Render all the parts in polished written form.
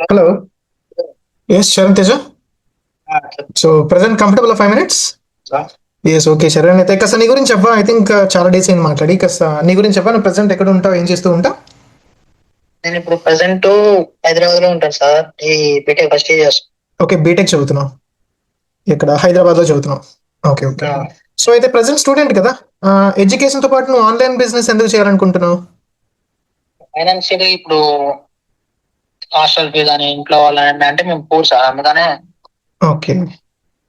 Hello. Yes, Sharon Teja. So, present comfortable of 5 minutes? Yes okay Sharan అయితే కాస్త నీ గురించి చెప్పా ఐ థింక్ చాలా డేస్ అయింది మాట్లాడి కాస్త నీ గురించి చెప్పా నువ్వు ప్రెసెంట్ ఎక్కడ ఉంటావు ఏం చేస్తూ ఉంటావు నేను ఇప్పుడు ప్రెసెంట్ హైదరాబాద్ లో ఉంటాను సార్. ఈ బీటెక్ ఫస్ట్ ఇయర్ చేస్తాను. ఓకే బీటెక్ చదువుతున్నావు ఇక్కడ హైదరాబాద్లో చదువుతున్నావు ఓకే ఓకే సో అయితే ప్రెసెంట్ స్టూడెంట్ కదా ఎడ్యుకేషన్తో పాటు నువ్వు ఆన్లైన్ బిజినెస్ ఎందుకు చేయాలనుకుంటున్నావు ఫైనాన్షియల్ ఇప్పుడు హాస్టల్ ఫీజ్ అని ఇంట్లో వాళ్ళని అంటే మేము పూర్ సార్, అందుకనే ఓకే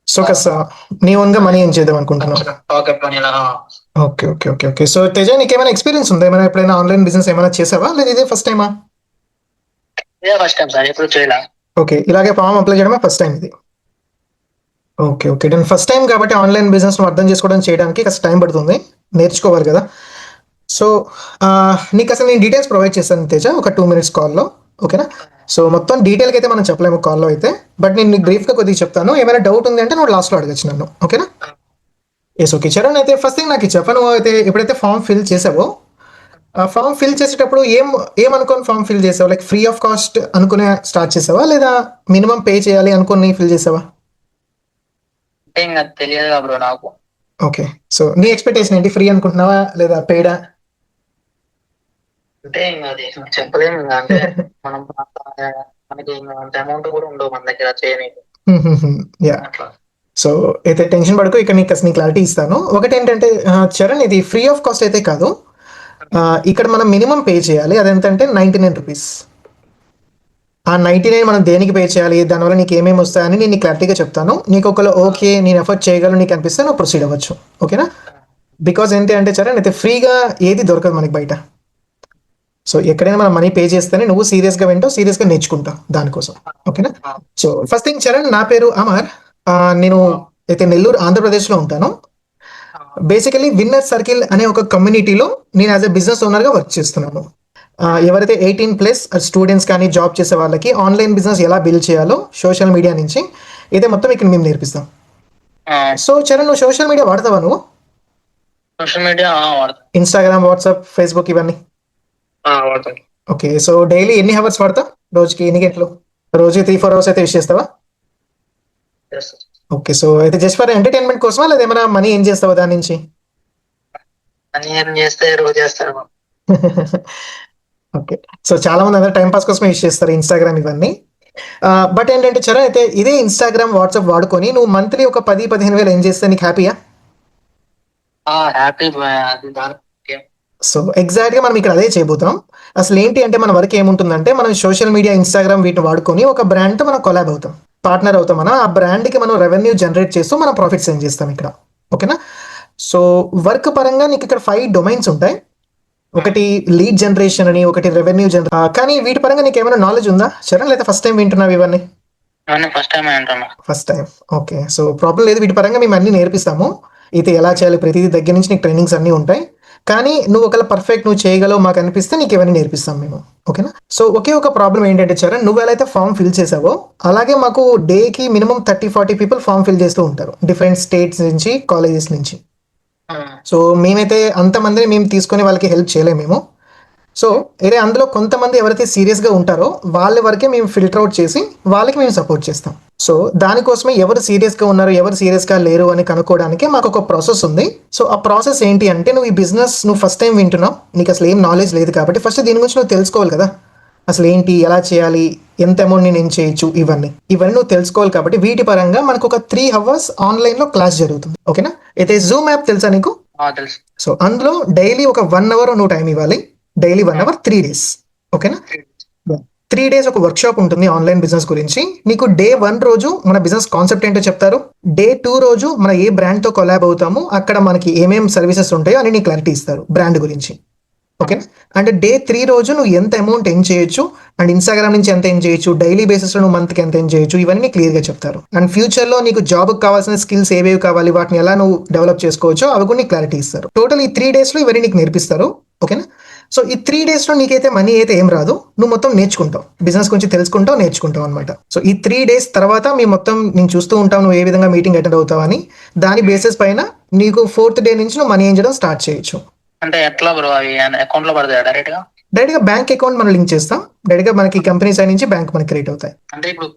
సో కాస్త నీ ఓన్గా మనీ ఏం చేద్దాం అనుకుంటున్నావు పాకెట్ మనీ ఇలా. Okay okay okay okay so Teja నీకు ఏమైనా ఎక్స్పీరియన్స్ ఉందా ఏమైనా ఎప్పుడైనా ఆన్లైన్ బిజినెస్ ఏమైనా చేసావా లేదా ఇదే ఫస్ట్ టైమా ఇదే ఫస్ట్ టైం సార్, ఎప్పుడు చేయలే. ఓకే ఇలాగే ఫామ్ అప్లై చేయడమే ఫస్ట్ టైం ఇది ఓకే ఓకే నేను ఫస్ట్ టైం కాబట్టి ఆన్లైన్ బిజినెస్ అర్థం చేసుకోవడం చేయడానికి కాస్త టైం పడుతుంది నేర్చుకోవాలి కదా సో నీకు అసలు నేను డీటెయిల్స్ ప్రొవైడ్ చేస్తాను తేజ ఒక 2 minutes కాల్లో ఓకేనా సో మొత్తం డీటెయిల్గా అయితే మనం చెప్పలేము కాల్లో అయితే బట్ నేను నీకు బ్రీఫ్గా కొద్దిగా చెప్తాను ఏమైనా డౌట్ ఉంది అంటే నువ్వు లాస్ట్లో అడగచ్చు నన్ను ఓకేనా ఎస్ ఓకే చరణ్ అయితే ఫస్ట్ థింగ్ నాకు చెప్పను అయితే ఎప్పుడైతే ఫామ్ ఫిల్ చేసావో ఆ ఫామ్ ఫిల్ చేసేటప్పుడు ఏమనుకొని ఫామ్ ఫిల్ చేసావు లైక్ ఫ్రీ ఆఫ్ కాస్ట్ అనుకునే స్టార్ట్ చేసావా లేదా మినిమం పే చేయాలి అనుకుని ఫిల్ చేసావా అంటే ఇంకా తెలియదు బ్రో నాకు. ఓకే సో నీ ఎక్స్పెక్టేషన్ ఏంటి ఫ్రీ అనుకుంటున్నావా లేదా పెయిడా అంటే ఇంకా అది చెప్పలేము ఇంకా. అంటే మనం మనకి అంత అమౌంట్ కూడా ఉండవు మన దగ్గర చేయనీకి యా అట్లా. సో అయితే టెన్షన్ పడుకో ఇక్కడ నీకు అసలు క్లారిటీ ఇస్తాను ఒకటి ఏంటంటే చరణ్ ఇది ఫ్రీ ఆఫ్ కాస్ట్ అయితే కాదు ఇక్కడ మనం మినిమం పే చేయాలి అదెంతంటే 99 రూపీస్ ఆ 99 మనం దేనికి పే చేయాలి దానివల్ల నీకు ఏమేమి వస్తాయని నేను క్లారిటీగా చెప్తాను నీకు ఒకవేళ ఓకే నేను ఎఫర్ట్ చేయగలను నీకు అనిపిస్తే నువ్వు ప్రొసీడ్ అవ్వచ్చు ఓకేనా బికాజ్ ఏంటి అంటే చరణ్ అయితే ఫ్రీగా ఏది దొరకదు మనకి బయట సో ఎక్కడైనా మనం మనీ పే చేస్తేనే నువ్వు సీరియస్గా వింటావు సీరియస్గా నేర్చుకుంటావు దానికోసం ఓకేనా సో ఫస్ట్ థింగ్ చరణ్ నా పేరు అమర్ నేను అయితే నెల్లూరు ఆంధ్రప్రదేశ్లో ఉంటాను బేసికలీ విన్నర్ సర్కిల్ అనే ఒక కమ్యూనిటీలో నేను యాజ్ ఎ బిజినెస్ ఓనర్గా వర్క్ చేస్తున్నాను ఎవరైతే 18+ స్టూడెంట్స్ కానీ జాబ్ చేసే వాళ్ళకి ఆన్లైన్ బిజినెస్ ఎలా బిల్డ్ చేయాలో సోషల్ మీడియా నుంచి ఇదే మొత్తం ఇక్కడ మేము నేర్పిస్తాం సో చరణ్ నువ్వు సోషల్ మీడియా వాడతావా నువ్వు సోషల్ మీడియా వాడతాను. ఇన్స్టాగ్రామ్ వాట్సాప్ ఫేస్బుక్ ఇవన్నీ వాడతాను. ఓకే సో డైలీ ఎన్ని అవర్స్ వాడతావు రోజుకి ఎన్ని గంటలు రోజుకి 3-4 అవర్స్ అయితే యూస్ చేస్తావా ఓకే సో అయితే జస్ట్ ఫర్ ఎంటర్టైన్మెంట్ కోసమా లేదా ఏమైనా మనీ ఏం చేస్తావా దాని నుంచి అని ఏం చేస్తే రోజు చేస్తారు. ఓకే సో చాలా మంది అందరూ టైం పాస్ కోసం యూస్ చేస్తారు ఇన్స్టాగ్రామ్ ఇవన్నీ బట్ ఏంటంటే చరణ్ అయితే ఇదే ఇన్స్టాగ్రామ్ వాట్సాప్ వాడుకొని నువ్వు మంత్లీ ఒక 10-15 వేలు ఏం చేస్తే నీకు హ్యాపీయా హ్యాపీ అది దాని సో ఎగ్జాక్ట్గా మనం ఇక్కడ అదే చేయబోతాం అసలు ఏంటి అంటే మన వరకు ఏముంటుందంటే మనం సోషల్ మీడియా ఇన్స్టాగ్రామ్ వీటిని వాడుకొని ఒక బ్రాండ్తో మనం కొలాబ్ అవుతాం పార్ట్నర్ అవుతాం మనం ఆ బ్రాండ్కి మనం రెవెన్యూ జనరేట్ చేస్తూ మనం ప్రాఫిట్స్ ఏం చేస్తాం ఇక్కడ ఓకేనా సో వర్క్ పరంగా నీకు ఇక్కడ 5 డొమైన్స్ ఉంటాయి ఒకటి లీడ్ జనరేషన్ అని ఒకటి రెవెన్యూ కానీ వీటి పరంగా నీకు ఏమైనా నాలెడ్జ్ ఉందా చరణ్ లేదా ఫస్ట్ టైం వింటున్నావు ఇవన్నీ first time okay so problem లేదు వీటి పరంగా మేము అన్ని నేర్పిస్తాము ఇది ఎలా చేయాలి ప్రతిదీ దగ్గర నుంచి నీకు ట్రైనింగ్స్ అన్నీ ఉంటాయి కానీ నువ్వు ఒకవేళ పర్ఫెక్ట్ నువ్వు చేయగలవు మాకు అనిపిస్తే నీకు ఇవన్నీ నేర్పిస్తాం మేము ఓకేనా సో ఒకే ఒక ప్రాబ్లం ఏంటంటే చరణ్ నువ్వు ఎలా అయితే ఫామ్ ఫిల్ చేసావో అలాగే మాకు డేకి మినిమం 30-40 పీపుల్ ఫామ్ ఫిల్ చేస్తూ ఉంటారు డిఫరెంట్ స్టేట్స్ నుంచి కాలేజెస్ నుంచి సో మేమైతే అంతమందిని మేము తీసుకొని వాళ్ళకి హెల్ప్ చేయలేము మేము సో ఇదే అందులో కొంతమంది ఎవరైతే సీరియస్గా ఉంటారో వాళ్ళ వరకే మేము ఫిల్టర్ అవుట్ చేసి వాళ్ళకి మేము సపోర్ట్ చేస్తాం సో దానికోసమే ఎవరు సీరియస్గా ఉన్నారు ఎవరు సీరియస్గా లేరు అని కనుక్కోవడానికి మాకు ఒక ప్రాసెస్ ఉంది సో ఆ ప్రాసెస్ ఏంటి అంటే నువ్వు ఈ బిజినెస్ నువ్వు ఫస్ట్ టైం వింటున్నావు నీకు అసలు ఏం నాలెడ్జ్ లేదు కాబట్టి ఫస్ట్ దీని గురించి నువ్వు తెలుసుకోవాలి కదా అసలు ఏంటి ఎలా చేయాలి ఎంత అమౌంట్ నేను ఏం చేయొచ్చు ఇవన్నీ నువ్వు తెలుసుకోవాలి కాబట్టి వీటి పరంగా మనకు ఒక 3 hours ఆన్లైన్లో క్లాస్ జరుగుతుంది ఓకేనా అయితే జూమ్ యాప్ తెలుసా నీకు సో అందులో డైలీ ఒక 1 hour నువ్వు టైం ఇవ్వాలి డైలీ 1 hour 3 days ఓకేనా 3 days ఒక వర్క్ షాప్ ఉంటుంది ఆన్లైన్ బిజినెస్ గురించి నీకు డే 1 రోజు మన బిజినెస్ కాన్సెప్ట్ ఏంటో చెప్తారు డే 2 రోజు మన ఏ బ్రాండ్ తో కొలాబ్ అవుతాము అక్కడ మనకి ఏమేం సర్వీసెస్ ఉంటాయో అని నీకు క్లారిటీ ఇస్తారు బ్రాండ్ గురించి ఓకే అంటే డే 3 రోజు నువ్వు ఎంత అమౌంట్ ఏం చేయొచ్చు అండ్ ఇన్స్టాగ్రామ్ నుంచి ఎంత ఏం చేయొచ్చు డైలీ బేసిస్ లో నువ్వు మంత్కి ఎంత ఏం చేయొచ్చు ఇవన్నీ క్లియర్ గా చెప్తారు అండ్ ఫ్యూచర్ లో నీకు జాబ్ కావాల్సిన స్కిల్స్ ఏవేవి కావాలి వాటిని ఎలా నువ్వు డెవలప్ చేసుకోవచ్చో అవి కూడా నీకు క్లారిటీ ఇస్తారు టోటల్ ఈ 3 days లో ఇవన్నీ నీకు నేర్పిస్తారు ఓకేనా సో ఈ 3 days లో నీకైతే మనీ అయితే ఏం రాదు నువ్వు మొత్తం నేర్చుకుంటావు బిజినెస్ గురించి తెలుసుకుంటావు నేర్చుకుంటావు అనమాట సో ఈ 3 days తర్వాత మీ మొత్తం నేను చూస్తూ ఉంటావు నువ్వు ఏ విధంగా మీటింగ్ అటెండ్ అవుతావు అని దాని బేసిస్ పైన నీకు 4th day నుంచి నువ్వు మనీ ఏం చేయడం స్టార్ట్ చేయొచ్చు అంటే ఎట్లా బ్రో అవి అకౌంట్ లో పడతాయి డైరెక్ట్ గా డైరెక్ట్గా బ్యాంక్ అకౌంట్ మనం లింక్ చేస్తాం. డైరెక్ట్గా మనకి కంపెనీ సైడ్ నుంచి బ్యాంక్ మనకి క్రియేట్ అవుతాయి. అంటే ఇప్పుడు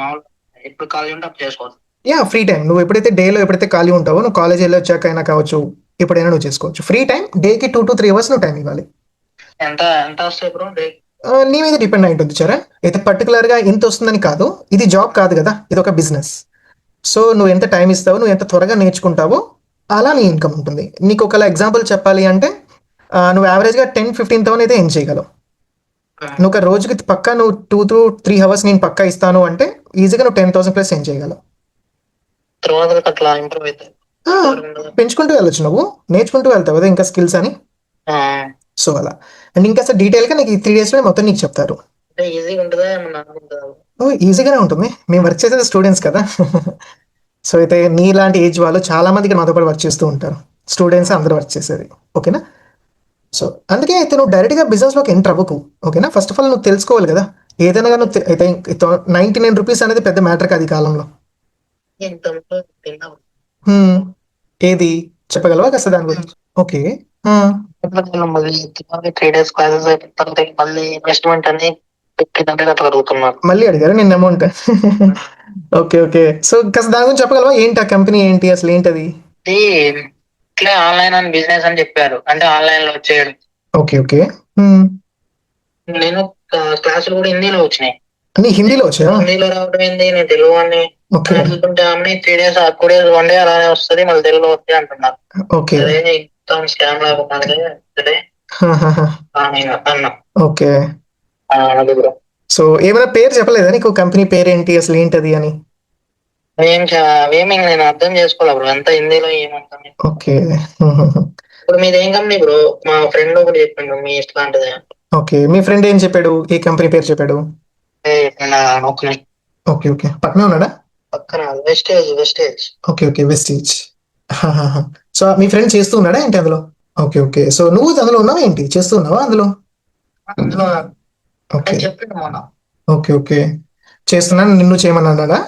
మామూలు ఎప్పుడు ఖాళీ ఉంటే అప్పుడు చేసుకోవచ్చు. యా, ఫ్రీ టైం నువ్వు ఎప్పుడైతే డేలో ఎప్పుడైతే ఖాళీ ఉంటావో, నువ్వు కాలేజ్ వెళ్ళి వచ్చాక అయినా కావచ్చు, ఎప్పుడైనా నువ్వు చేసుకోవచ్చు. ఫ్రీ టైం డేకి 2 to 3 hours నువ్వు టైం ఇవ్వాలి. ఎంత ఎంత వస్తాయి బ్రో డే? నీ మీద డిపెండ్ అయి ఉంటుంది చరణ్. అయితే పర్టికులర్గా ఇంత వస్తుందని కాదు, ఇది జాబ్ కాదు కదా, ఇది ఒక బిజినెస్. సో నువ్వు ఎంత టైం ఇస్తావో, నువ్వు ఎంత త్వరగా నేర్చుకుంటావో అలా నీ ఇన్కమ్ ఉంటుంది. నీకు ఒక ఎగ్జాంపుల్ చెప్పాలి అంటే నువ్వు యావరేజ్గా 10-15,000 అయితే ఏం చేయగలవు. నువ్వు ఒక రోజుకి పక్కా నువ్వు 2 to 3 hours నేను పక్కా ఇస్తాను అంటే ఈజీగా నువ్వు 10,000 ప్లస్ ఏం చేయగలవు. తర్వాత అట్లా ఇంప్రూవ్ అవుతాయి. పెంచుకుంటూ వెళ్ళొచ్చు, నువ్వు నేర్చుకుంటూ వెళ్తావు కదా ఇంకా స్కిల్స్ అని. సో అలా. అండ్ ఇంకా సార్ డీటెయిల్గా నీకు ఈ 3 daysలో మొత్తం నీకు చెప్తారు. ఈజీగా ఉంటుందా ఏమన్నా ఉంటుందా? ఈజీగానే ఉంటుంది. మేము వర్క్ చేసేది స్టూడెంట్స్ కదా. సో అయితే నీలాంటి ఏజ్ వాళ్ళు చాలా మంది ఇక్కడ మాతో పాటు వర్క్ చేస్తూ ఉంటారు. స్టూడెంట్స్ అందరూ వర్క్ చేసేది. ఓకేనా. సో అందుకే అయితే నువ్వు డైరెక్ట్గా బిజినెస్లోకి ఎంటర్ అవ్వకు. ఓకేనా. ఫస్ట్ ఆఫ్ ఆల్ నువ్వు తెలుసుకోవాలి కదా ఏదైనా కానీ. అయితే 99 రూపీస్ అనేది పెద్ద మ్యాటర్ కాదు ఈ కాలంలో. ఏది చెప్పగలవా కాస్త దాని గురించి? ఓకే. మళ్ళీ 3 days క్లాసెస్ అయిపోతే మళ్ళీ ఇన్వెస్ట్మెంట్ అని 1500 అట్లా అడుగుతున్నారు. మళ్ళీ అడిగారు నేను అమౌంట్. Okay okay. సో కాస్త దాని గురించి చెప్పగలవా? ఏంటి ఆ కంపెనీ, ఏంటి అసలు ఏంటది? ఇట్లా ఆన్లైన్ అని బిజినెస్ అని చెప్పారు. అంటే ఆన్లైన్ లో వచ్చేయడం. Okay okay. నేను క్లాసులు కూడా హిందీలో వచ్చినాయి. అన్ని హిందీలో వచ్చాయా? హిందీలో రావడం ఏంది, నేను తెలుగు అని ఓకే అనుకుంటే 3 days 2 days 1 day అలానే వస్తుంది, మళ్ళీ తెలుగులో వస్తాయి అంటున్నారు. ఓకే స్కామ్ లాగా ఉన్నది అన్నా. ఓకే. అది బ్రో. సో ఏమైనా పేరు చెప్పలేదా నీకు? కంపెనీ పేరు ఏంటి అసలు ఏంటది అని? ఏమి నేను అర్థం చేసుకోవాలి బ్రో, అంతా హిందీలో ఏమంటుంది. ఓకే. ఇప్పుడు మీది ఏం కంపెనీ బ్రో? మా ఫ్రెండ్ ఒకటి చెప్పిండు మీ ఇట్లాంటిదే. ఓకే. మీ ఫ్రెండ్ ఏం చెప్పాడు? ఏ కంపెనీ పేరు చెప్పాడు? Okay okay. పక్కనే ఉన్నాడా? పక్కన Vestige. Okay okay. Vestige. So మీ ఫ్రెండ్ చేస్తూ ఉన్నాడా ఏంటి అందులో? Okay okay. సో నువ్వు అందులో ఉన్నావా ఏంటి? చేస్తూ ఉన్నావా అందులో? ఓకే చెప్పిండు మొన్న. Okay okay. చేస్తున్నాను నిన్ను చేయమన్నాడా?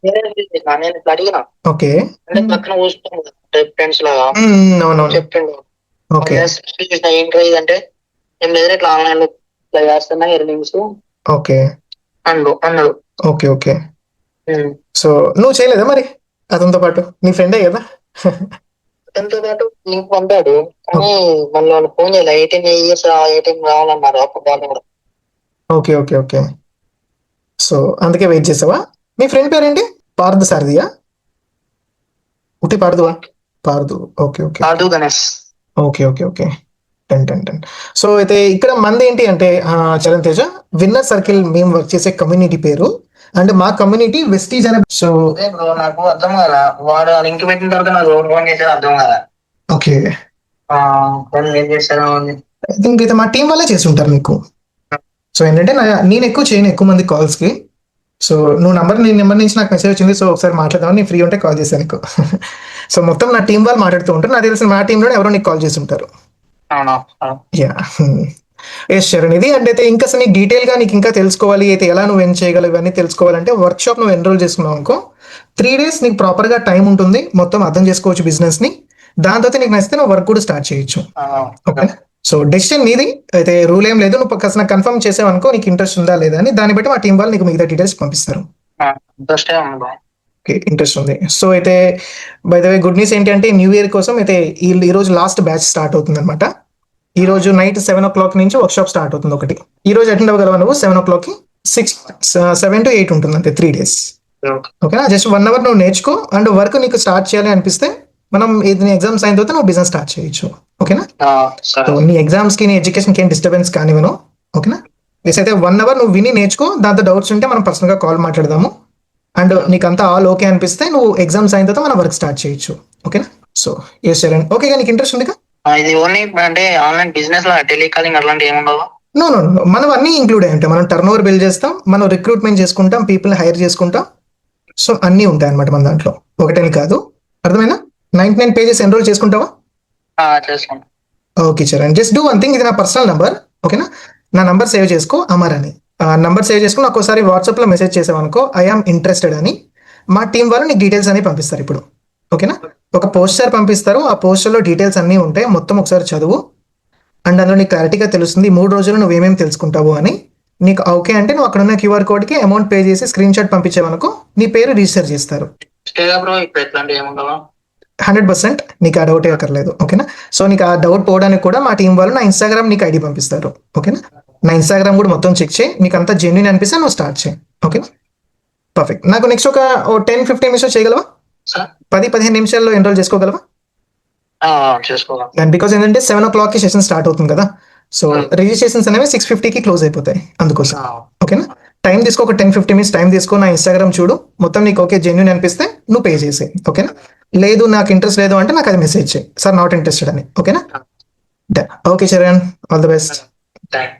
నేను ఇట్లా అడిగిన, ఓకే. అంటే పక్కన కూర్చుంటాను ఫ్రెండ్స్ లాగా. అవునవును. చెప్పిండు. ఓకే ఏంటి అంటే ఏం లేదు, ఇట్లా ఆన్లైన్ లో ఇట్లా చేస్తున్నా ఎర్నింగ్స్ ఓకే అన్నాడు. Okay okay. సో నువ్వు చేయలేదా మరి అతనితో పాటు? నీ ఫ్రెండే కదా. అతనితో పాటు లింక్ పంపాడు, కానీ మళ్ళీ వాళ్ళు ఫోన్ చేయాలి. 18 years 18 రావాలన్నారు అప్పుడు వాళ్ళు కూడా. Okay okay okay. సో అందుకే వెయిట్ చేసావా? మీ ఫ్రెండ్ పేరేంటి? పార్దు సారథియా? ఉట్టి పార్దువా? Pardhu. Okay okay. Pardhu Ganesh. Okay okay okay. 10. So అయితే ఇక్కడ మంది ఏంటి అంటే చరణ్ తేజ విన్నర్ సర్కిల్ మేము వర్క్ చేసే కమ్యూనిటీ పేరు. అండ్ మా కమ్యూనిటీ వెస్టీజ్ అనే. సో నాకు అర్థం కదా, వాడు లింక్ పెట్టిన తర్వాత నాకు ఫోన్ చేసేది అర్థం కదా. ఓకే. ఏం చేశారు? ఐ థింక్ అయితే మా టీం వల్లే చేసి ఉంటారు మీకు. సో ఏంటంటే నేను ఎక్కువ చేయను ఎక్కువ మంది కాల్స్కి. సో నీ నెంబర్ నుంచి నాకు మెసేజ్ వచ్చింది. సో ఒకసారి మాట్లాడదామని నేను ఫ్రీ ఉంటే కాల్ చేశాను నీకు. సో మొత్తం నా టీం వాళ్ళు మాట్లాడుతూ ఉంటారు. నాకు తెలిసిన మా టీంలో ఎవరో నీకు కాల్ చేసి ఉంటారు. యా. ఎస్ చరణ్. ఇది అంటే అయితే ఇంకా అసలు నీకు డీటెయిల్గా నీకు ఇంకా తెలుసుకోవాలి అయితే ఎలా నువ్వు ఏం చేయగలవు ఇవన్నీ తెలుసుకోవాలంటే వర్క్ షాప్ నువ్వు ఎన్రోల్ చేసుకున్నావు అనుకో 3 days నీకు ప్రాపర్గా టైం ఉంటుంది, మొత్తం అర్థం చేసుకోవచ్చు బిజినెస్ని. దాని తర్వాత నీకు నచ్చితే నువ్వు వర్క్ కూడా స్టార్ట్ చేయొచ్చు. ఓకే. సో డెసిషన్ నీది అయితే రూల్ ఏం లేదు. నువ్వు కాస్త కన్ఫర్మ్ చేసావు అనుకో నీకు ఇంట్రెస్ట్ ఉందా లేదా అని, దాన్ని బట్టి మా టీం వాళ్ళు నీకు మిగతా డీటెయిల్స్ పంపిస్తారు. ఓకే. ఇంట్రెస్ట్ ఉంది. సో అయితే by the way good news ఏంటి అంటే న్యూ ఇయర్ కోసం అయితే ఈ రోజు లాస్ట్ బ్యాచ్ స్టార్ట్ అవుతుంది అనమాట. ఈ రోజు నైట్ 7 o'clock నుంచి వర్క్ షాప్ స్టార్ట్ అవుతుంది ఒకటి. ఈ రోజు అటెండ్ అవ్వగలవా నువ్వు? 7 o'clockకి 7 to 8 ఉంటుంది అంతే 3 days. ఓకేనా. జస్ట్ 1 hour నువ్వు నేర్చుకో అండ్ వర్క్ నీకు స్టార్ట్ చేయాలి అనిపిస్తే మనం నీ ఎగ్జామ్స్ అయిన తర్వాత నువ్వు బిజినెస్ స్టార్ట్ చేయొచ్చు. ఓకేనా. సో నీ ఎగ్జామ్స్కి నీ ఎడ్యుకేషన్కి ఏం డిస్టర్బెన్స్ కానివ్వను. ఓకేనా. ఎస్ అయితే 1 hour నువ్వు విని నేర్చుకో. దాంతో డౌట్స్ ఉంటే మనం పర్సనల్గా కాల్ మాట్లాడదాము. అండ్ నీకు అంతా ఆల్ ఓకే అనిపిస్తే నువ్వు ఎగ్జామ్స్ అయిన తర్వాత మనం వర్క్ స్టార్ట్ చేయొచ్చు. ఓకేనా. So yes Charan. ఓకేగా నీకు ఇంట్రెస్ట్ ఉందిగా? ఇది ఓన్లీ అంటే ఆన్లైన్ బిజినెస్ లా టెలికాలింగ్ అట్లాంటి ఏముండవు? నో మనం అన్నీ ఇంక్లూడ్ అయి ఉంటాయి. మనం టర్న్ ఓవర్ బిల్డ్ చేస్తాం, మనం రిక్రూట్మెంట్ చేసుకుంటాం, పీపుల్ని హైర్ చేసుకుంటాం. సో అన్నీ ఉంటాయి అనమాట మన దాంట్లో, ఒకటని కాదు. అర్థమైనా? 99 pages ఎన్రోల్ చేసుకుంటావా? చేసుకుంటా. Okay Charan. Just do one thing. ఇది నా పర్సనల్ నంబర్. ఓకేనా. నా నంబర్ సేవ్ చేసుకో, అమర్ అని. నంబర్ సేవ్ చేసుకుని నాకు ఒకసారి వాట్సాప్లో మెసేజ్ చేసావనుకో ఐఆమ్ ఇంట్రెస్టెడ్ అని, మా టీం వాళ్ళు నీకు డీటెయిల్స్ అన్ని పంపిస్తారు ఇప్పుడు. ఓకేనా. ఒక పోస్టర్ పంపిస్తారు. ఆ పోస్టర్లో డీటెయిల్స్ అన్నీ ఉంటాయి. మొత్తం ఒకసారి చదువు. అండ్ అందులో నీకు క్లారిటీగా తెలుస్తుంది ఈ 3 రోజులు నువ్వు ఏమేమి తెలుసుకుంటావు అని. నీకు ఓకే అంటే నువ్వు అక్కడ ఉన్న క్యూఆర్ కోడ్కి అమౌంట్ పే చేసి స్క్రీన్ షాట్ పంపించావనుకో నీ పేరు రిజిస్టర్ చేస్తారు. బ్రో ఇప్పుడు ఎట్లాంటి ఏముండవా? 100% నీకు ఆ డౌటే అక్కర్లేదు. ఓకేనా? సో నీకు ఆ డౌట్ పోవడానికి కూడా మా టీం వాళ్ళు నా ఇన్స్టాగ్రామ్ నీకు ఐడి పంపిస్తారు. ఓకేనా? నా ఇన్స్టాగ్రామ్ కూడా మొత్తం చెక్ చేయి, నీకు అంతా జెన్యున్ అనిపిస్తే నువ్వు స్టార్ట్ చేయి. ఓకేనా? పర్ఫెక్ట్. నాకు నెక్స్ట్ ఒక 10-15 నిమిషాలు చేయగలవా? సార్ 10-15 నిమిషాల్లో ఎన్రోల్ చేసుకోగలవా? చేసుకోవాలి. అండ్ బికాస్ ఏంటంటే 7 o'clockకి సెషన్ స్టార్ట్ అవుతుంది కదా, సో రిజిస్ట్రేషన్స్ అనేవి 6:50కి క్లోజ్ అయిపోతాయి అందుకోసం. ఓకేనా? టైం తీసుకో, ఒక 10-15 మినిట్స్ టైం తీసుకో, నా ఇన్స్టాగ్రామ్ చూడు, మొత్తం నీకు ఓకే జెన్యున్ అనిపిస్తే నువ్వు పే చేసే. ఓకేనా? లేదు నాకు ఇంట్రెస్ట్ లేదు అంటే నాకు అది మెసేజ్ చేయి, సార్ నాట్ ఇంట్రెస్టెడ్ అని. ఓకేనా? Okay Charan, all the best. Thank